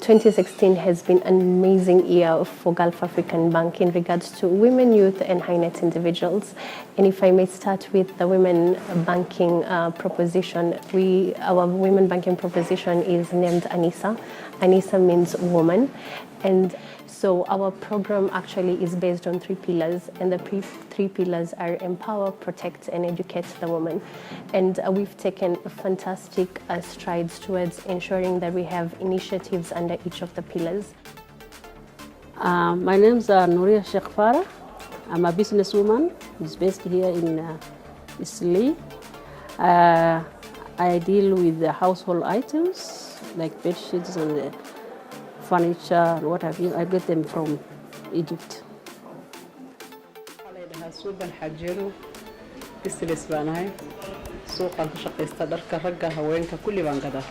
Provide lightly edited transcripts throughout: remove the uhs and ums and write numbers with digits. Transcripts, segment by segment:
2016 has been an amazing year for Gulf African Bank in regards to women, youth, and high net individuals. And if I may start with the women banking proposition, our women banking proposition is named Anisa. Anisa means woman, and so our program actually is based on 3 pillars, and the three pillars are empower, protect, and educate the woman. And we've taken fantastic strides towards ensuring that we have initiatives under each of the pillars. My name is Nouria Sheikh Farah. I'm a businesswoman who's based here in Isli. I deal with the household items like bed sheets and furniture and what have you. I get them from Egypt. suuban xajiro business baanahay suuqan ku shaqeysta dharka ragga haweenka kulli baan gadaa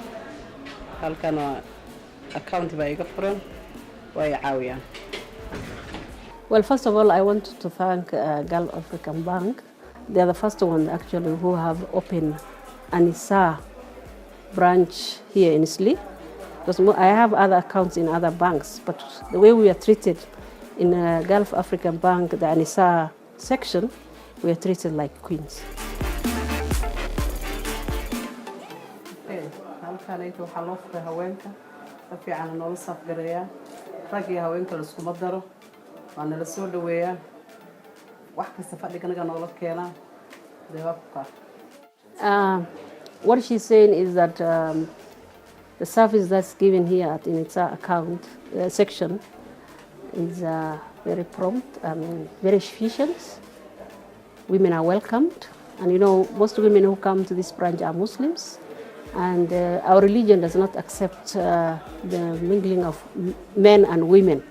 halkan account baa iga furan way caawiyaan. Well, first of all, I want to thank Gulf African Bank. They are the first one actually who have opened Anisa branch here in Isli. Because I have other accounts in other banks, but the way we are treated in Gulf African Bank, the Anisa section, we are treated like queens. halkanaytu waxaa loo furay haweenka si fiican noola safgareeyaa rag iyo haweenka la isku madaro waa nala soo dhaweeyaa wax kasta fadhiganaga noola keenaa deebaabka. What she's saying is that the service that's given here at Anisa account section is very prompt and very efficient. Women are welcomed, and you know most women who come to this branch are Muslims, and our religion does not accept the mingling of men and women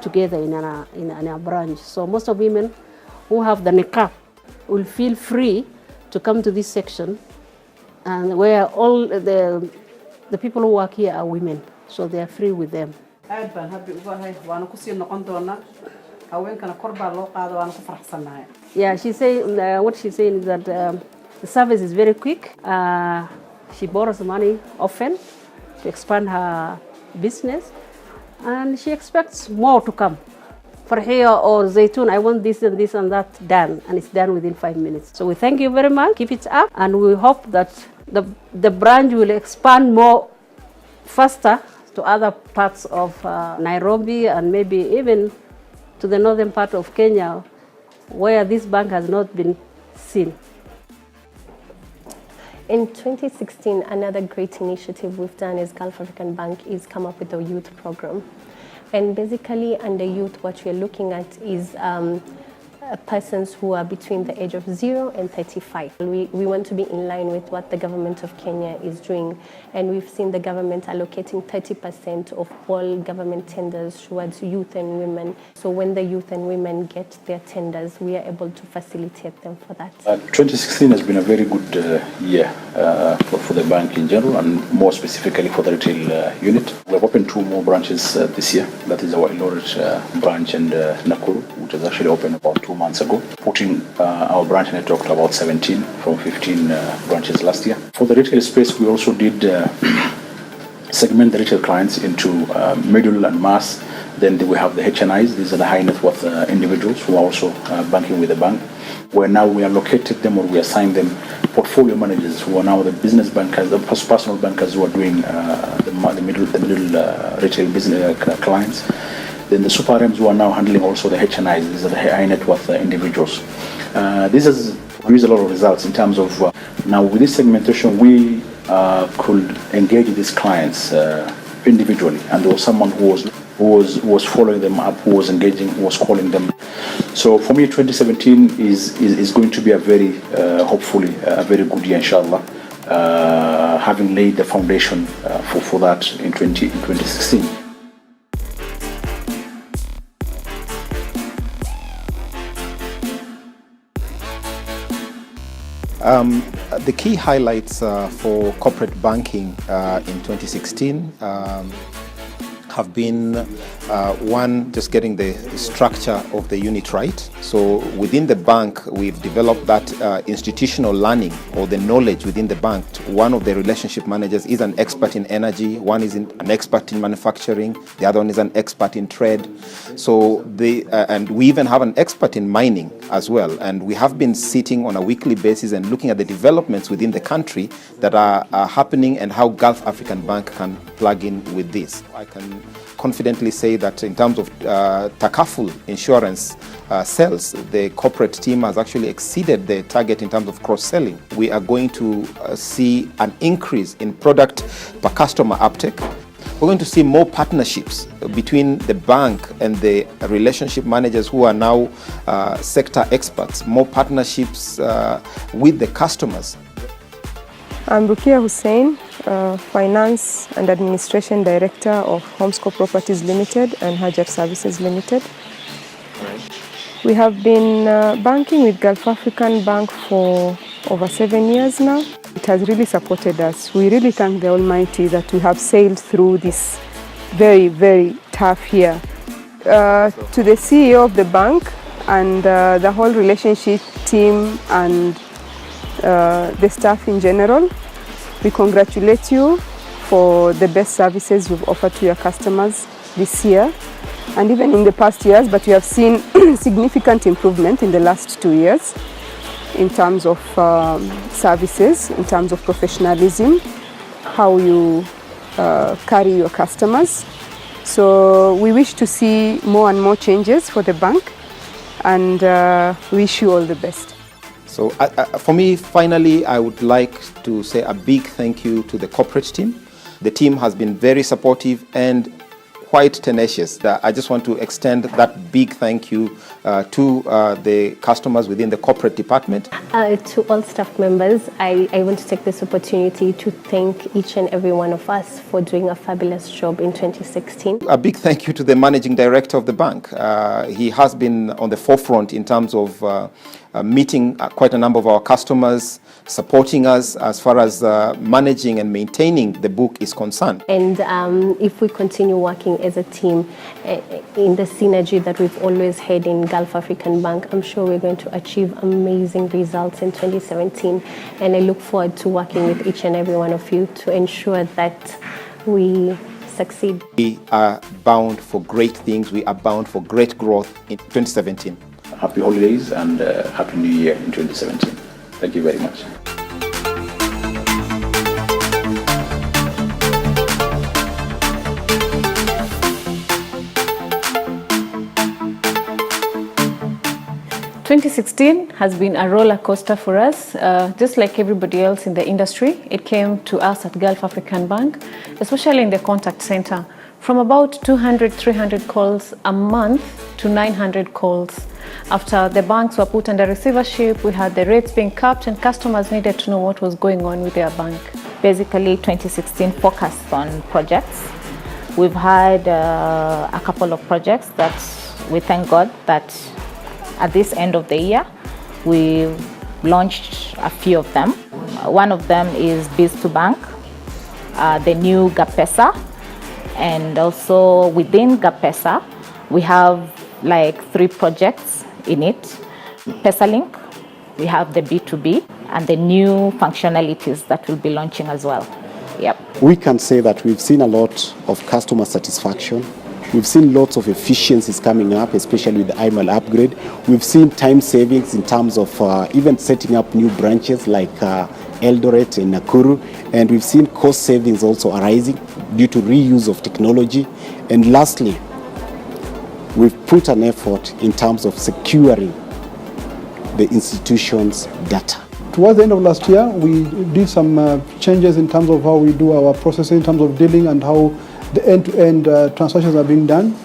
together in a branch. So most of women who have the niqab will feel free to come to this section, and where all the people who work here are women, so they are free with them. aad baan happy uga ahay waana ku sii noqon doonaa haweenkana kor baa loo qaado waana ku faraxsanahay. Yeah, she say what she's saying is that the service is very quick. She borrows money often to expand her business, and she expects more to come. Farhiya or Zaytun, I want this and that done, and it's done within 5 minutes. So we thank you very much. Keep it up, and we hope that the branch will expand more faster to other parts of Nairobi and maybe even to the northern part of Kenya, where this bank has not been seen. In 2016, another great initiative we've done as Gulf African Bank is come up with a youth program. And basically under youth, what we're looking at is persons who are between the age of 0 and 35. We want to be in line with what the government of Kenya is doing, and we've seen the government allocating 30% of all government tenders towards youth and women. So when the youth and women get their tenders, we are able to facilitate them for that. 2016 has been a very good year for the bank in general, and more specifically for the retail unit. We have opened 2 more branches this year. That is our Eldoret branch and Nakuru, which was actually opened about 2 months ago, putting our branch network to about 17 from 15 branches last year. For the retail space, we also did segment the retail clients into middle and mass. Then we have the HNIs. These are the high net worth individuals who are also banking with the bank, where now we allocated them or we assign them portfolio managers who are now the business bankers, the personal bankers who are doing the middle retail business clients. Then the super RMs who are now handling also the HNIs. These are the high net worth individuals. This has produced a lot of results in terms of now with this segmentation we could engage these clients individually, and there was someone who was following them up, who was engaging, who was calling them. So for me, 2017 is going to be a very hopefully a very good year, inshallah. Having laid the foundation for that in 2016. The key highlights for corporate banking in 2016 have been one, just getting the structure of the unit right. So within the bank, we've developed that institutional learning or the knowledge within the bank. One of the relationship managers is an expert in energy, one is an expert in manufacturing, the other one is an expert in trade. So and we even have an expert in mining as well. And we have been sitting on a weekly basis and looking at the developments within the country that are happening and how Gulf African Bank can plug in with this. I can confidently say that in terms of Takaful insurance sales, the corporate team has actually exceeded the target in terms of cross-selling. We are going to see an increase in product per customer uptake. We're going to see more partnerships between the bank and the relationship managers who are now sector experts, more partnerships with the customers. I'm Rukia Hussein, Finance and Administration Director of Homescore Properties Limited and Hajar Services Limited. We have been banking with Gulf African Bank for over 7 years now. It has really supported us. We really thank the Almighty that we have sailed through this very, very tough year. To the CEO of the bank and the whole relationship team and the staff in general, we congratulate you for the best services you've offered to your customers this year and even in the past years, but we have seen significant improvement in the last 2 years in terms of services, in terms of professionalism, how you carry your customers. So we wish to see more and more changes for the bank and wish you all the best. So for me, finally, I would like to say a big thank you to the corporate team. The team has been very supportive and quite tenacious. I just want to extend that big thank you to the customers within the corporate department. To all staff members, I want to take this opportunity to thank each and every one of us for doing a fabulous job in 2016. A big thank you to the managing director of the bank. He has been on the forefront in terms of meeting quite a number of our customers, supporting us as far as managing and maintaining the book is concerned. And if we continue working as a team in the synergy that we've always had in Gulf African Bank, I'm sure we're going to achieve amazing results in 2017. And I look forward to working with each and every one of you to ensure that we succeed. We are bound for great things. We are bound for great growth in 2017. Happy holidays and Happy New Year in 2017. Thank you very much. "2016 has been a roller coaster for us, just like everybody else in the industry. It came to us at Gulf African Bank, especially in the contact center, from about 200, 300 calls a month to 900 calls. After the banks were put under receivership, we had the rates being capped and customers needed to know what was going on with their bank. Basically, 2016 focused on projects. We've had a couple of projects that we thank God that at this end of the year, we launched a few of them. One of them is Biz2Bank, the new GapPesa, and also within GapPesa, we have like 3 projects in it. PesaLink, we have the B2B, and the new functionalities that we'll be launching as well. Yep. We can say that we've seen a lot of customer satisfaction. We've seen lots of efficiencies coming up, especially with the IMAL upgrade. We've seen time savings in terms of even setting up new branches like Eldoret and Nakuru. And we've seen cost savings also arising due to reuse of technology. And lastly, we've put an effort in terms of securing the institution's data. Towards the end of last year, we did some changes in terms of how we do our processing, in terms of dealing and how the end-to-end transactions are being done.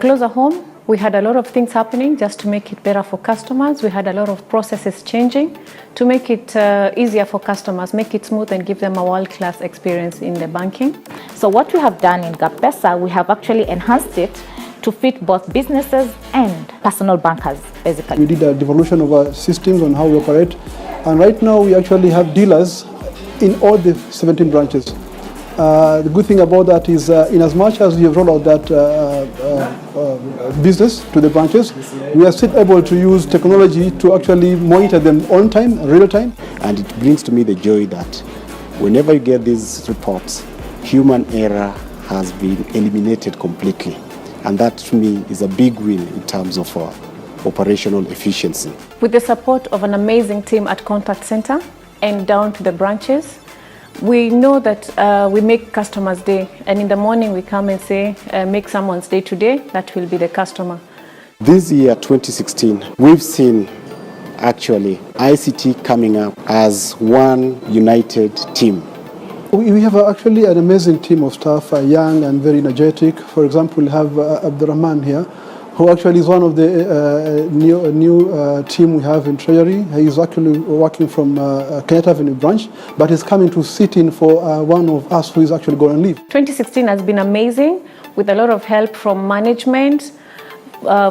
Closer home, we had a lot of things happening just to make it better for customers. We had a lot of processes changing to make it easier for customers, make it smooth and give them a world-class experience in the banking. So what we have done in GapPesa, we have actually enhanced it to fit both businesses and personal bankers, basically. We did a devolution of our systems on how we operate. And right now we actually have dealers in all the 17 branches. The good thing about that is in as much as we have rolled out that business to the branches, we are still able to use technology to actually monitor them on time, real time. And it brings to me the joy that whenever you get these reports, human error has been eliminated completely. And that to me is a big win in terms of operational efficiency. With the support of an amazing team at Contact Center and down to the branches, we know that we make customers' day, and in the morning we come and say, make someone's day today, that will be the customer. This year, 2016, we've seen actually ICT coming up as one united team. We have actually an amazing team of staff, young and very energetic. For example, we have Abdurrahman here, who actually is one of the new team we have in Treasury. He is actually working from Kenyatta Avenue branch, but he's coming to sit in for one of us who is actually going to leave. 2016 has been amazing, with a lot of help from management,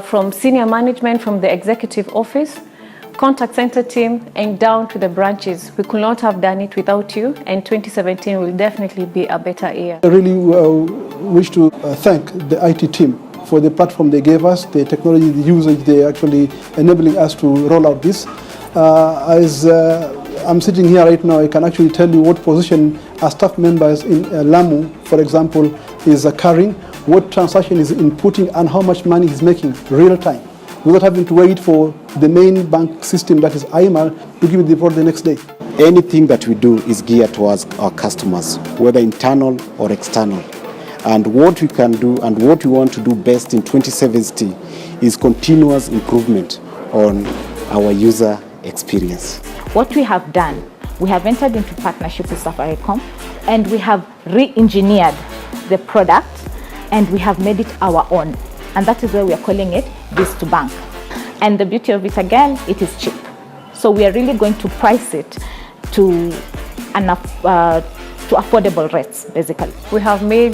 from senior management, from the executive office, Contact Center team, and down to the branches. We could not have done it without you, and 2017 will definitely be a better year. I really wish to thank the IT team for the platform they gave us, the technology, the usage they actually enabling us to roll out this. As I'm sitting here right now, I can actually tell you what position our staff members in Lamu, for example, is carrying, what transaction is inputting, and how much money he's making real time, without having to wait for the main bank system, that is IMAL, to give it the report the next day. Anything that we do is geared towards our customers, whether internal or external. And what we can do and what we want to do best in 2017 is continuous improvement on our user experience. What we have done, we have entered into partnership with Safaricom, and we have re-engineered the product and we have made it our own. And that is why we are calling it Biz2Bank. And the beauty of it again, it is cheap. So we are really going to price it to affordable rates, basically. We have made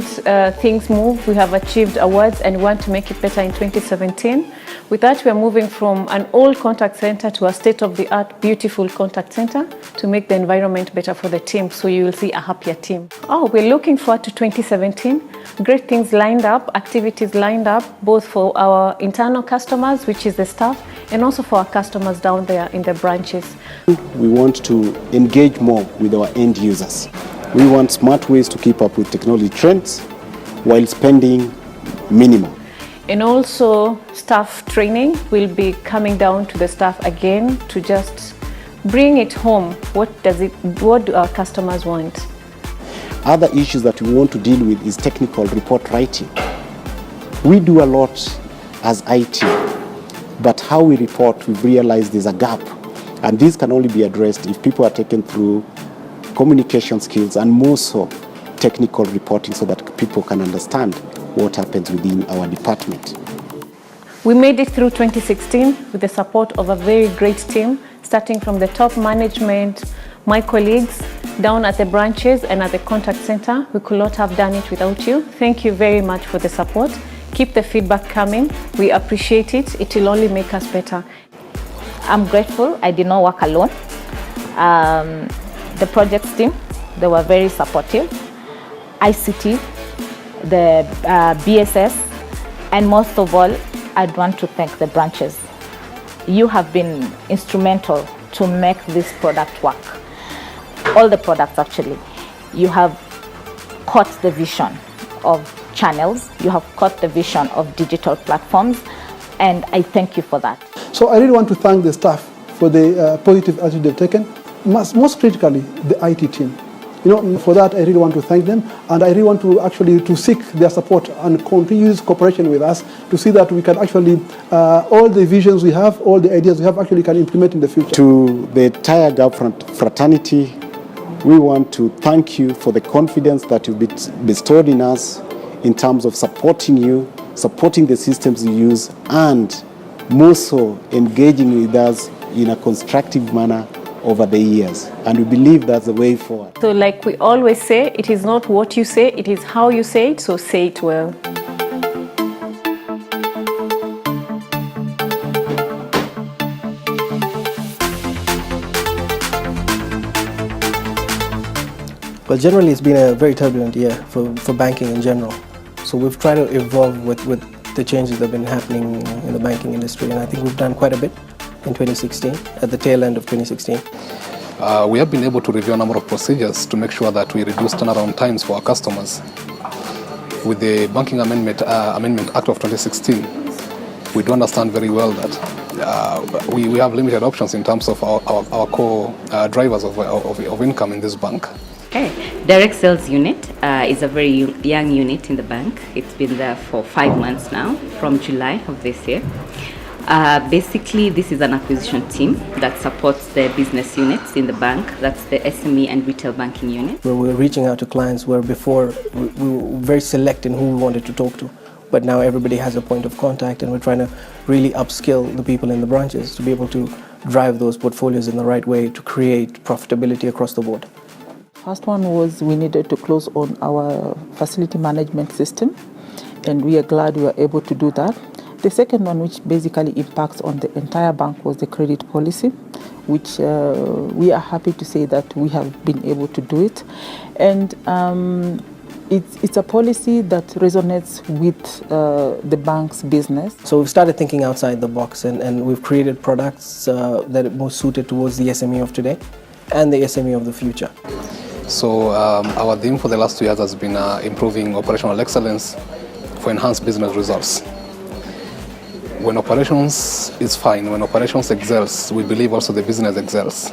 things move, we have achieved awards, and we want to make it better in 2017. With that, we are moving from an old contact center to a state-of-the-art, beautiful contact center to make the environment better for the team, so you will see a happier team. We're looking forward to 2017. Great things lined up, activities lined up, both for our internal customers, which is the staff, and also for our customers down there in the branches. We want to engage more with our end users. We want smart ways to keep up with technology trends while spending minimum. And also staff training will be coming down to the staff again to just bring it home. What do our customers want? Other issues that we want to deal with is technical report writing. We do a lot as IT, but how we report, we've realized there's a gap. And this can only be addressed if people are taken through communication skills and more so technical reporting, so that people can understand what happens within our department. We made it through 2016 with the support of a very great team, starting from the top management, my colleagues, down at the branches and at the contact center. We could not have done it without you. Thank you very much for the support. Keep the feedback coming. We appreciate it. It will only make us better. I'm grateful. I did not work alone. The projects team, they were very supportive. ICT, the BSS, and most of all, I'd want to thank the branches. You have been instrumental to make this product work. All the products actually. You have caught the vision of channels, you have caught the vision of digital platforms, and I thank you for that. So I really want to thank the staff for the positive attitude they've taken, most critically the IT team. For that I really want to thank them, and I really want to actually seek their support and continuous cooperation with us to see that we can actually, all the visions we have, all the ideas we have, actually can implement in the future. To the entire government fraternity, we want to thank you for the confidence that you've bestowed in us in terms of supporting you, supporting the systems you use, and more so engaging with us in a constructive manner over the years, and we believe that's the way forward. So like we always say, it is not what you say, it is how you say it, so say it well. Because generally it's been a very turbulent year for banking in general. So we've tried to evolve with the changes that have been happening in the banking industry, and I think we've done quite a bit in 2016, at the tail end of 2016. We have been able to review a number of procedures to make sure that we reduce turnaround times for our customers. With the Banking Amendment Act of 2016, we do understand very well that we have limited options in terms of our core drivers of income in this bank. Okay. Direct Sales Unit is a very young unit in the bank. It's been there for 5 months now, from July of this year. Basically, this is an acquisition team that supports the business units in the bank. That's the SME and retail banking unit. Where we're reaching out to clients where before we were very select in who we wanted to talk to. But now everybody has a point of contact, and we're trying to really upskill the people in the branches to be able to drive those portfolios in the right way to create profitability across the board. First one was we needed to close on our facility management system, and we are glad we were able to do that. The second one, which basically impacts on the entire bank, was the credit policy, which we are happy to say that we have been able to do it. And it's a policy that resonates with the bank's business. So we've started thinking outside the box, and we've created products that are more suited towards the SME of today and the SME of the future. So our theme for the last 2 years has been improving operational excellence for enhanced business results. When operations is fine, when operations excels, we believe also the business excels.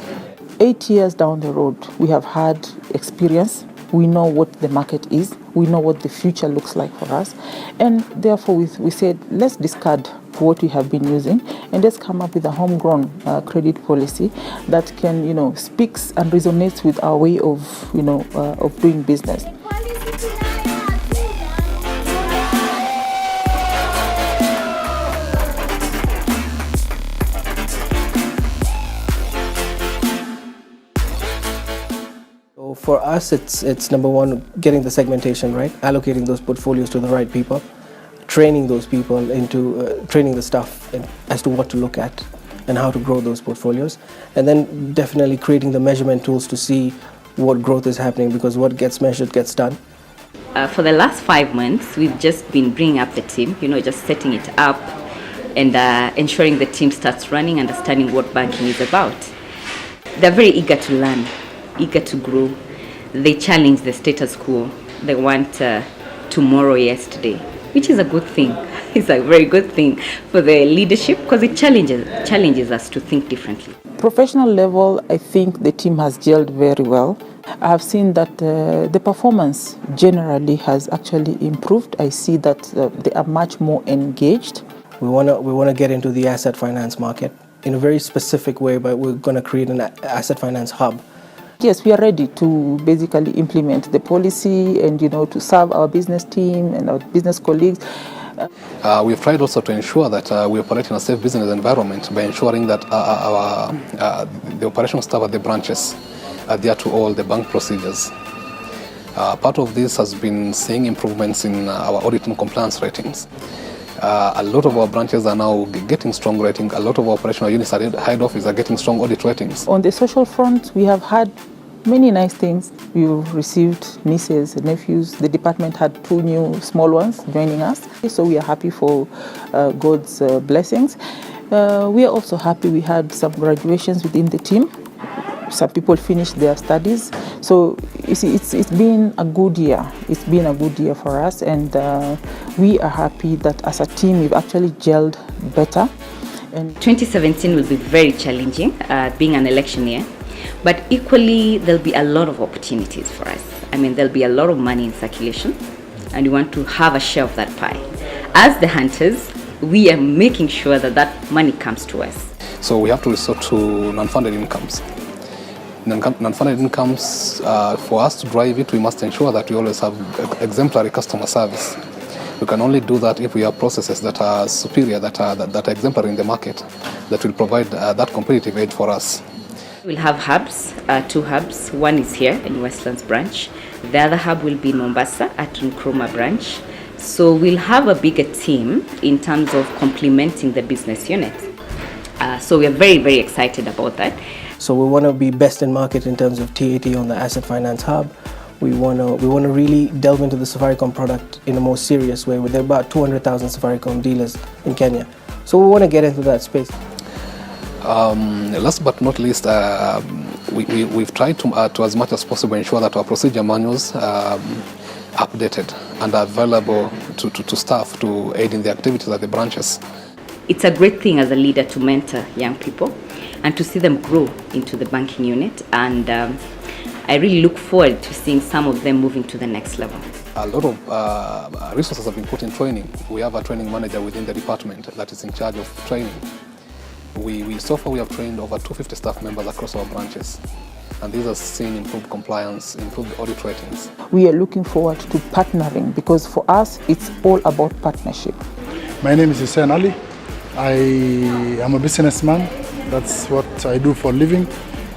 8 years down the road, we have had experience. We know what the market is. We know what the future looks like for us. And therefore, we said, let's discard what we have been using and let's come up with a homegrown credit policy that can, speaks and resonates with our way of doing business. For us, it's number one, getting the segmentation right, allocating those portfolios to the right people, training those people into training the staff as to what to look at and how to grow those portfolios, and then definitely creating the measurement tools to see what growth is happening, because what gets measured gets done. For the last 5 months, we've just been bringing up the team, just setting it up and ensuring the team starts running, understanding what banking is about. They're very eager to learn, eager to grow. They challenge the status quo. They want tomorrow yesterday, which is a good thing. It's a very good thing for the leadership because it challenges us to think differently. Professional level, I think the team has gelled very well. I have seen that the performance generally has actually improved. I see that they are much more engaged. We want to get into the asset finance market in a very specific way, but we're going to create an asset finance hub. Yes, we are ready to basically implement the policy and to serve our business team and our business colleagues. We've tried also to ensure that we operate in a safe business environment by ensuring that the operational staff at the branches adhere to all the bank procedures. Part of this has been seeing improvements in our audit and compliance ratings. A lot of our branches are now getting strong ratings. A lot of our operational units at head office are getting strong audit ratings. On the social front, we have had many nice things. We've received nieces and nephews. The department had 2 new small ones joining us. So we are happy for God's blessings. We are also happy we had some graduations within the team. Some people finished their studies. So you see, it's been a good year. It's been a good year for us, and we are happy that as a team we've actually gelled better. And 2017 will be very challenging, being an election year, but equally there'll be a lot of opportunities for us. There'll be a lot of money in circulation, and we want to have a share of that pie. As the hunters, we are making sure that that money comes to us. So we have to resort to non-funded incomes. Non-funded incomes, for us to drive it, we must ensure that we always have exemplary customer service. We can only do that if we have processes that are superior, that are exemplary in the market, that will provide that competitive edge for us. We'll have hubs, 2 hubs. One is here in Westlands branch. The other hub will be in Mombasa at Nkrumah branch. So we'll have a bigger team in terms of complementing the business unit. So we're very, very excited about that. So we want to be best in market in terms of TAT on the Asset Finance Hub. we want to really delve into the Safaricom product in a more serious way. There are about 200,000 Safaricom dealers in Kenya. So we want to get into that space. Last but not least, we've tried to as much as possible ensure that our procedure manuals updated and are available to staff to aid in the activities at the branches. It's a great thing as a leader to mentor young people and to see them grow into the banking unit, and I really look forward to seeing some of them moving to the next level. A lot of resources have been put in training. We have a training manager within the department that is in charge of training. So far we have trained over 250 staff members across our branches, and these have seen improved compliance, improved audit ratings. We are looking forward to partnering, because for us it's all about partnership. My name is Hussein Ali. I am a businessman. That's what I do for a living.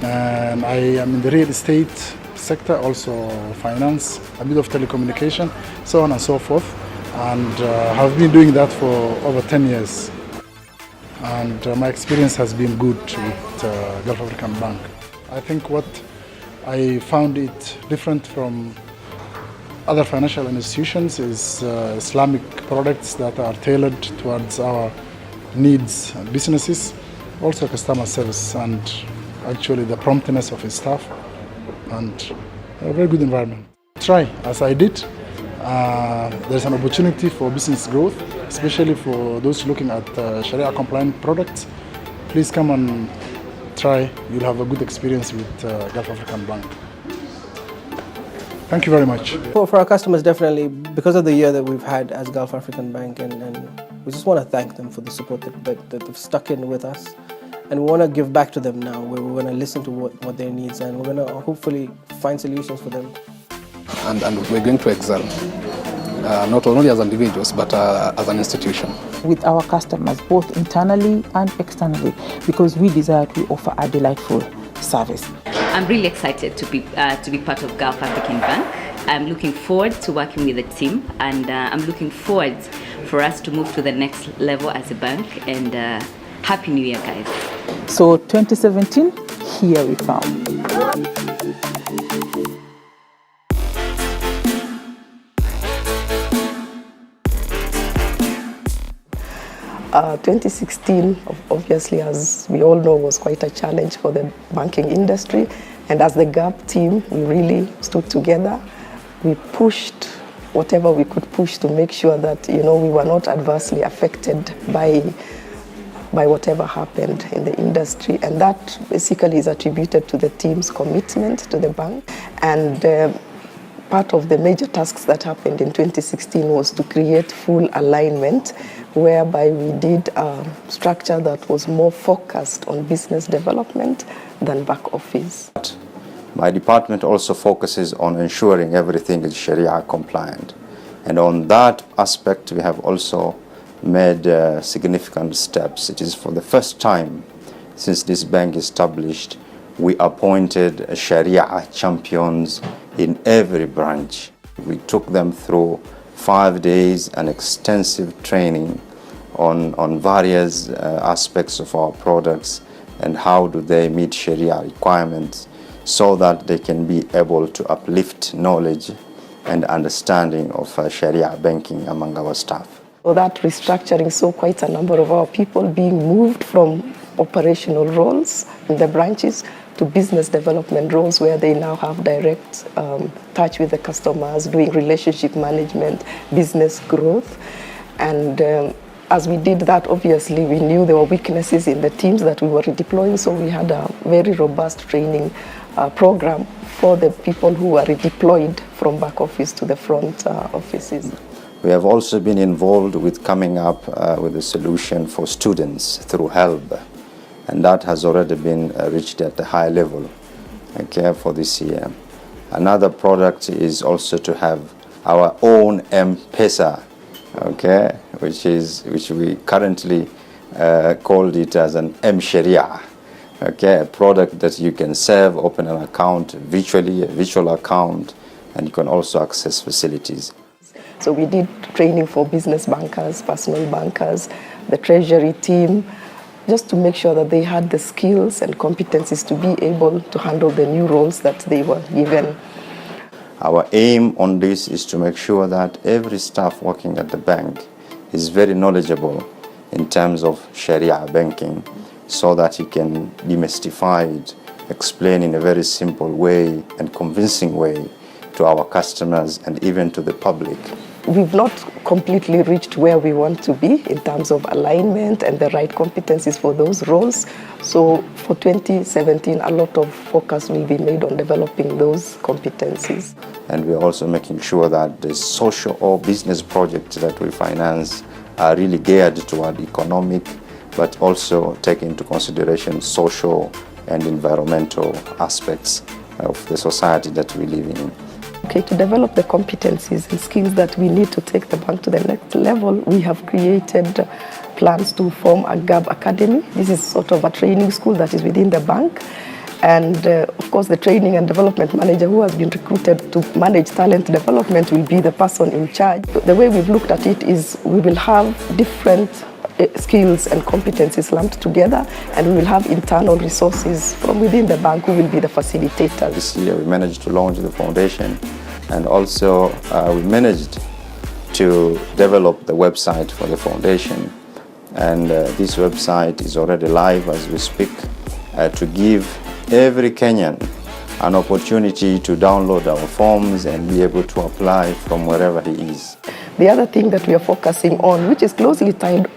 And I am in the real estate sector, also finance, a bit of telecommunication, so on and so forth. And have been doing that for over 10 years. And my experience has been good with Gulf African Bank. I think what I found it different from other financial institutions is Islamic products that are tailored towards our needs and businesses, also customer service, and actually the promptness of his staff, and a very good environment. Try as I did. There's an opportunity for business growth, especially for those looking at Sharia compliant products. Please come and try. You'll have a good experience with Gulf African Bank. Thank you very much. For our customers, definitely, because of the year that we've had as Gulf African Bank, and we just want to thank them for the support that they've stuck in with us. And we want to give back to them now, where we're going to listen to what their needs are, and we're going to hopefully find solutions for them. And we're going to excel, not only as individuals, but as an institution. With our customers, both internally and externally, because we desire to offer a delightful service. I'm really excited to be part of Gulf African Bank. I'm looking forward to working with the team, and I'm looking forward for us to move to the next level as a bank. And Happy New Year, guys. So 2017, here we come. 2016, obviously, as we all know, was quite a challenge for the banking industry. And as the GAP team, we really stood together. We pushed whatever we could push to make sure that, we were not adversely affected by whatever happened in the industry. And that basically is attributed to the team's commitment to the bank. And part of the major tasks that happened in 2016 was to create full alignment, whereby we did a structure that was more focused on business development than back office. My department also focuses on ensuring everything is Sharia compliant. And on that aspect, we have also made significant steps. It is for the first time since this bank established, we appointed Sharia champions in every branch. We took them through 5 days and extensive training on various aspects of our products and how do they meet Sharia requirements, so that they can be able to uplift knowledge and understanding of Sharia banking among our staff. So that restructuring saw quite a number of our people being moved from operational roles in the branches to business development roles, where they now have direct touch with the customers, doing relationship management, business growth. And as we did that, obviously, we knew there were weaknesses in the teams that we were redeploying, so we had a very robust training program for the people who were redeployed from back office to the front offices. We have also been involved with coming up with a solution for students through HELB, and that has already been reached at a high level, for this year. Another product is also to have our own M-Pesa, which we currently called it as an M-Sharia, a product that you can save, open an account virtually, a virtual account, and you can also access facilities. So we did training for business bankers, personal bankers, the treasury team, just to make sure that they had the skills and competencies to be able to handle the new roles that they were given. Our aim on this is to make sure that every staff working at the bank is very knowledgeable in terms of Sharia banking, so that he can demystify it, explain in a very simple way and convincing way to our customers and even to the public. We've not completely reached where we want to be in terms of alignment and the right competencies for those roles. So for 2017, a lot of focus will be made on developing those competencies. And we're also making sure that the social or business projects that we finance are really geared toward economic, but also take into consideration social and environmental aspects of the society that we live in. Okay, to develop the competencies and skills that we need to take the bank to the next level, we have created plans to form a GAB Academy. This is sort of a training school that is within the bank. And of course, the training and development manager who has been recruited to manage talent development will be the person in charge. The way we've looked at it is we will have different skills and competencies lumped together, and we will have internal resources from within the bank who will be the facilitators. This year we managed to launch the foundation, and also we managed to develop the website for the foundation. And this website is already live as we speak, to give every Kenyan an opportunity to download our forms and be able to apply from wherever he is. The other thing that we are focusing on, which is closely tied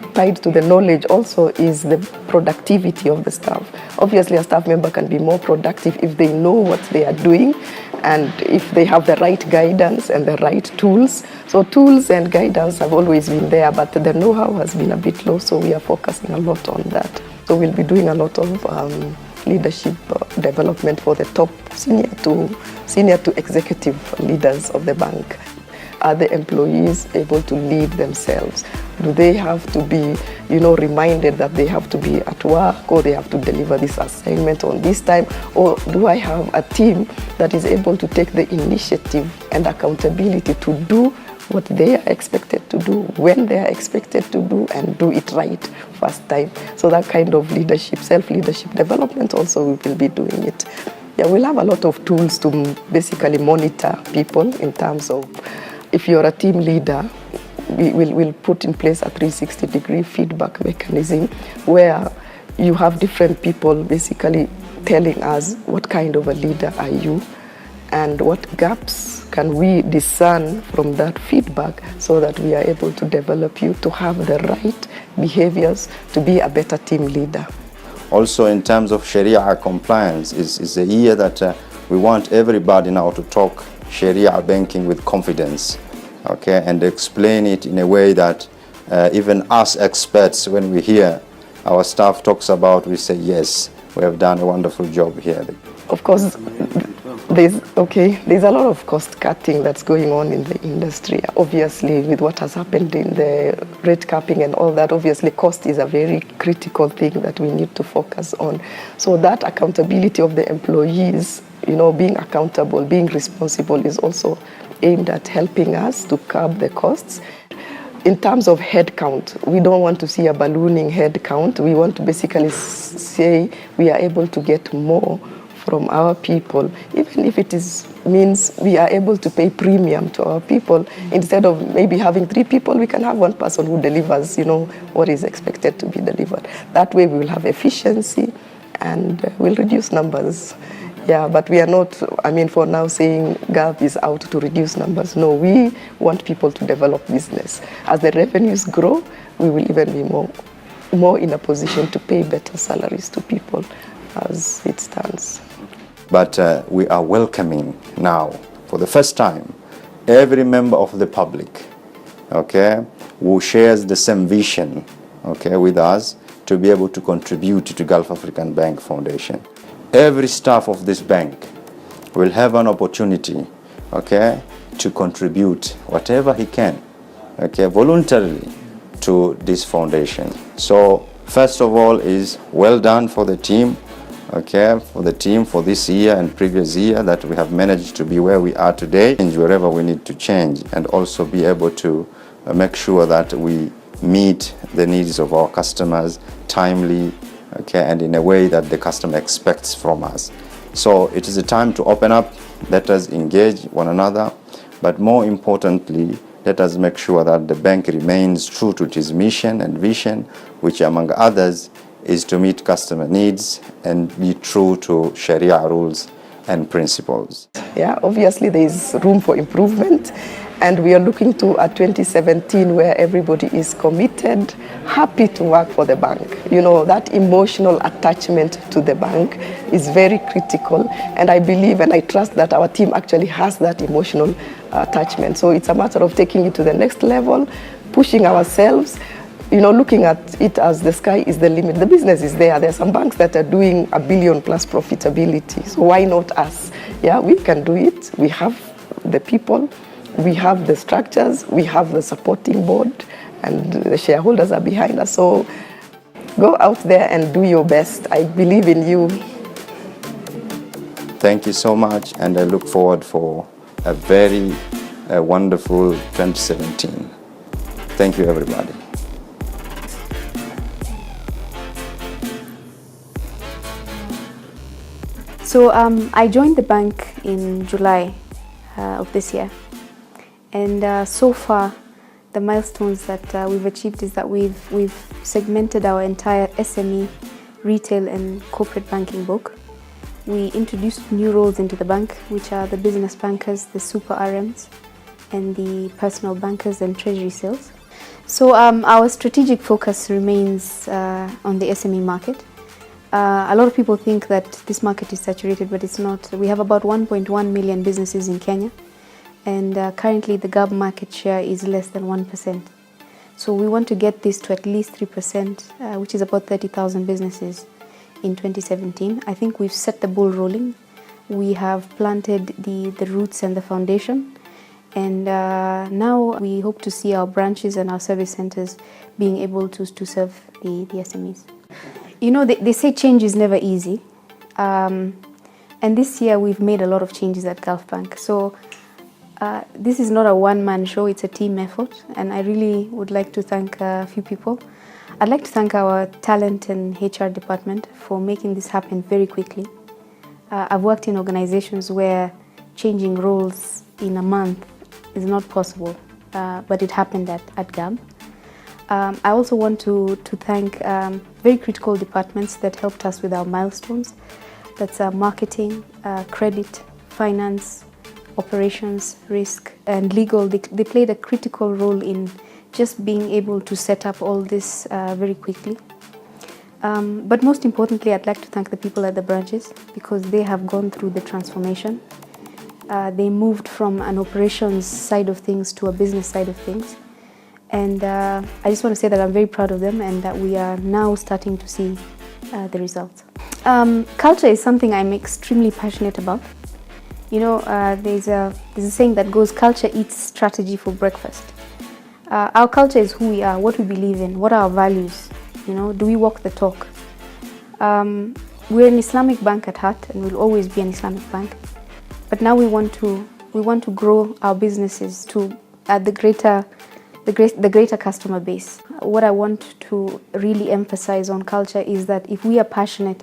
to the knowledge also, is the productivity of the staff. Obviously, a staff member can be more productive if they know what they are doing and if they have the right guidance and the right tools. So tools and guidance have always been there, but the know-how has been a bit low, so we are focusing a lot on that. So we'll be doing a lot of leadership development for the top senior to executive leaders of the bank. Are the employees able to lead themselves? Do they have to be, reminded that they have to be at work, or they have to deliver this assignment on this time? Or do I have a team that is able to take the initiative and accountability to do what they are expected to do, when they are expected to do, and do it right first time? So that kind of leadership, self-leadership development also, we will be doing it. Yeah, we'll have a lot of tools to basically monitor people in terms of, if you're a team leader, we'll put in place a 360-degree feedback mechanism where you have different people basically telling us what kind of a leader are you and what gaps can we discern from that feedback, so that we are able to develop you to have the right behaviors to be a better team leader. Also, in terms of Sharia compliance, is a year that we want everybody now to talk Sharia banking with confidence, okay, and explain it in a way that even us experts, when we hear our staff talks about, we say, yes, we have done a wonderful job here. Of course, there's a lot of cost cutting that's going on in the industry. Obviously, with what has happened in the rate capping and all that, obviously cost is a very critical thing that we need to focus on. So that accountability of the employees, being accountable, being responsible, is also aimed at helping us to curb the costs. In terms of headcount, we don't want to see a ballooning headcount. We want to basically say we are able to get more from our people, even if it means we are able to pay premium to our people. Instead of maybe having 3 people, we can have 1 person who delivers, what is expected to be delivered. That way we will have efficiency and we'll reduce numbers. Yeah, but we are not, for now saying GAB is out to reduce numbers. No, we want people to develop business. As the revenues grow, we will even be more in a position to pay better salaries to people as it stands. But we are welcoming now, for the first time, every member of the public, okay, who shares the same vision, okay, with us, to be able to contribute to Gulf African Bank Foundation. Every staff of this bank will have an opportunity, okay, to contribute whatever he can, okay, voluntarily to this foundation. So first of all is well done for the team, okay, for this year and previous year, that we have managed to be where we are today, and wherever we need to change, and also be able to make sure that we meet the needs of our customers timely, okay, and in a way that the customer expects from us. So it is a time to open up, let us engage one another, but more importantly, let us make sure that the bank remains true to its mission and vision, which among others is to meet customer needs and be true to Sharia rules and principles. Yeah, obviously there is room for improvement, and we are looking to a 2017 where everybody is committed, happy to work for the bank. You know, that emotional attachment to the bank is very critical, and I believe and I trust that our team actually has that emotional attachment. So it's a matter of taking it to the next level, pushing ourselves, you know, looking at it as the sky is the limit. The business is there. There are some banks that are doing $1 billion plus profitability. So why not us? Yeah, we can do it. We have the people, we have the structures, we have the supporting board, and the shareholders are behind us. So go out there and do your best. I believe in you. Thank you so much, and I look forward for a very wonderful 2017. Thank you, everybody. So I joined the bank in July of this year, and so far the milestones that we've achieved is that we've segmented our entire SME, retail and corporate banking book. We introduced new roles into the bank, which are the business bankers, the super RMs, and the personal bankers and treasury sales. So our strategic focus remains on the SME market. A lot of people think that this market is saturated, but it's not. We have about 1.1 million businesses in Kenya, and currently the GAB market share is less than 1%. So we want to get this to at least 3%, which is about 30,000 businesses in 2017. I think we've set the ball rolling. We have planted the roots and the foundation, and now we hope to see our branches and our service centers being able to serve the SMEs. You know, they say change is never easy, and this year we've made a lot of changes at Gulf Bank. So this is not a one-man show, it's a team effort, and I really would like to thank a few people. I'd like to thank our talent and HR department for making this happen very quickly. I've worked in organizations where changing roles in a month is not possible, but it happened at GAB. I also want to thank very critical departments that helped us with our milestones. That's marketing, credit, finance, operations, risk, and legal. They played a critical role in just being able to set up all this very quickly. But most importantly, I'd like to thank the people at the branches, because they have gone through the transformation. They moved from an operations side of things to a business side of things. And I just want to say that I'm very proud of them, and that we are now starting to see the results. Culture is something I'm extremely passionate about. You know, there's a saying that goes, culture eats strategy for breakfast. Our culture is who we are, what we believe in, what are our values. You know, do we walk the talk? We're an Islamic bank at heart, and we'll always be an Islamic bank. But now we want to grow our businesses to the greater customer base. What I want to really emphasize on culture is that if we are passionate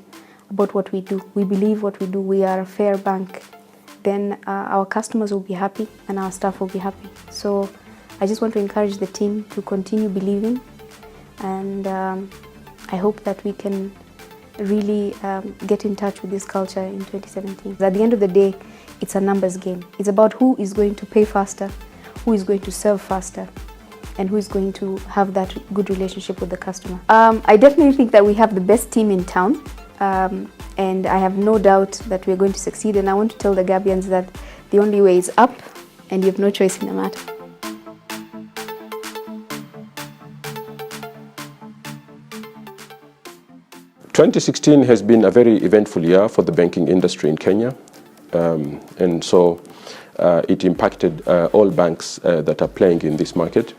about what we do, we believe what we do, we are a fair bank, then our customers will be happy and our staff will be happy. So I just want to encourage the team to continue believing, and I hope that we can really get in touch with this culture in 2017. At the end of the day, it's a numbers game. It's about who is going to pay faster, who is going to serve faster, and who is going to have that good relationship with the customer. I definitely think that we have the best team in town, and I have no doubt that we're going to succeed, and I want to tell the Gabians that the only way is up, and you have no choice in the matter. "2016 has been a very eventful year for the banking industry in Kenya, and so it impacted all banks that are playing in this market.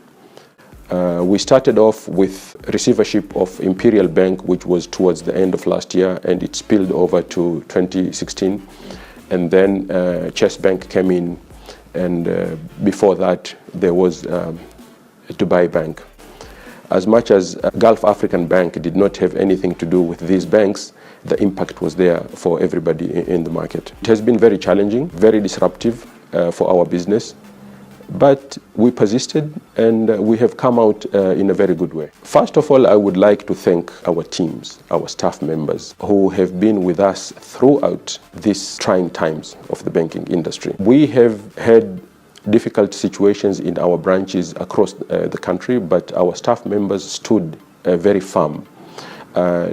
We started off with receivership of Imperial Bank, which was towards the end of last year, and it spilled over to 2016. And then Chase Bank came in, and before that there was Dubai Bank. As much as Gulf African Bank did not have anything to do with these banks, the impact was there for everybody in the market. It has been very challenging, very disruptive for our business, but we persisted and we have come out in a very good way. First of all, I would like to thank our teams, our staff members who have been with us throughout these trying times of the banking industry. We have had difficult situations in our branches across the country, but our staff members stood very firm,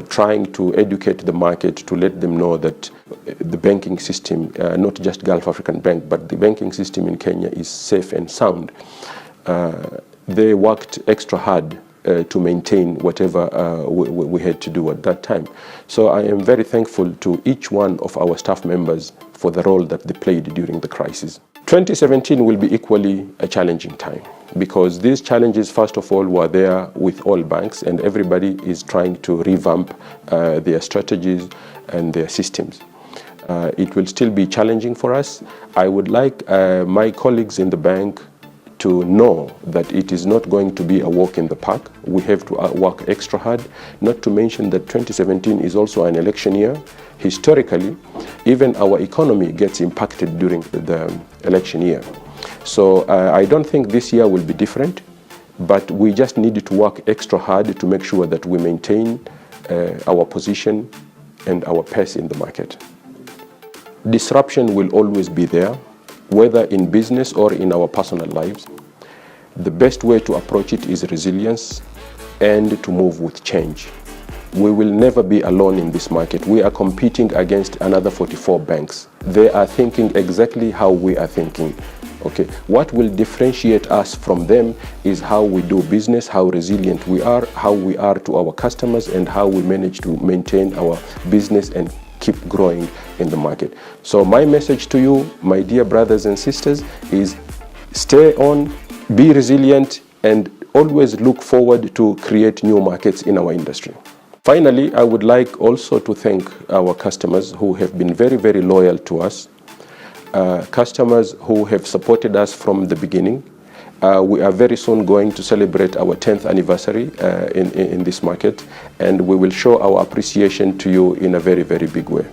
trying to educate the market to let them know that the banking system, not just Gulf African Bank, but the banking system in Kenya is safe and sound. They worked extra hard to maintain whatever we had to do at that time. So I am very thankful to each one of our staff members for the role that they played during the crisis. 2017 will be equally a challenging time because these challenges, first of all, were there with all banks, and everybody is trying to revamp their strategies and their systems. It will still be challenging for us. I would like my colleagues in the bank to know that it is not going to be a walk in the park. We have to work extra hard, not to mention that 2017 is also an election year. Historically, even our economy gets impacted during the election year. So I don't think this year will be different, but we just need to work extra hard to make sure that we maintain our position and our pace in the market. Disruption will always be there, whether in business or in our personal lives. The best way to approach it is resilience and to move with change. We will never be alone in this market. We are competing against another 44 banks. They are thinking exactly how we are thinking. Okay, what will differentiate us from them is how we do business, how resilient we are, how we are to our customers, and how we manage to maintain our business and keep growing in the market. So my message to you, my dear brothers and sisters, is stay on, be resilient, and always look forward to create new markets in our industry. Finally, I would like also to thank our customers who have been very, very loyal to us, customers who have supported us from the beginning. We are very soon going to celebrate our 10th anniversary in this market, and we will show our appreciation to you in a very, very big way.